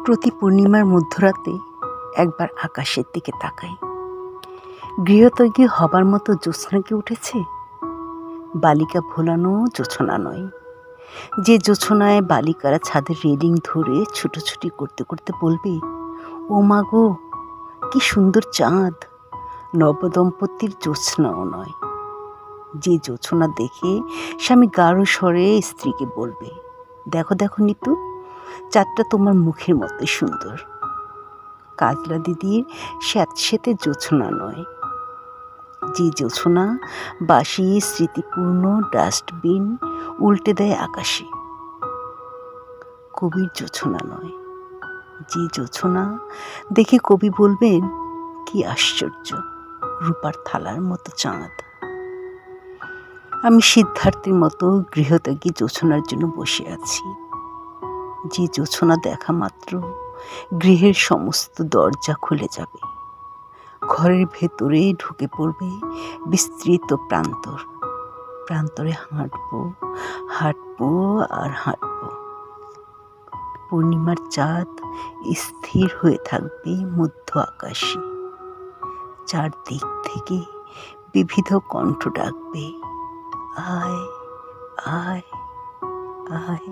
প্রতি পূর্ণিমার মধ্যরাতে একবার আকাশের দিকে তাকাই। গৃহত্যাগী হবার মতো জ্যোৎস্না কি উঠেছে? বালিকা ভোলানো জোছনা নয়, যে জোছনায় বালিকারা ছাদের রেলিং ধরে ছুটোছুটি করতে করতে বলবে, ও মা গো কি সুন্দর চাঁদ। নবদম্পতির জ্যোৎস্নাও নয়, যে জোছনা দেখে স্বামী গাঢ় স্বরে স্ত্রীকে বলবে, দেখো দেখো নিতু, চাঁদটা তোমার মুখের মতোই সুন্দর। কাজলা দিদির স্যাঁতসেঁতে জোছনা নয়, যে জোছনা বাসি স্মৃতিপূর্ণ ডাস্টবিন উল্টে দেয় আকাশে। কবির জোছনা নয়, যে জোছনা দেখে কবি বলবেন, কি আশ্চর্য, রূপার থালার মতো চাঁদ। আমি সিদ্ধার্থের মতো গৃহত্যাগী জোছনার জন্য বসে আছি, যে জোছনা দেখা মাত্র গৃহের সমস্ত দরজা খুলে যাবে, ঘরের ভেতরে ঢুকে পড়বে বিস্তৃত প্রান্তর। প্রান্তরে হাঁটবো হাঁটবো আর হাঁটবো। পূর্ণিমার চাঁদ স্থির হয়ে থাকবে মধ্য আকাশে, চারদিক থেকে বিবিধ কণ্ঠ ডাকবে, আয় আয় আয়।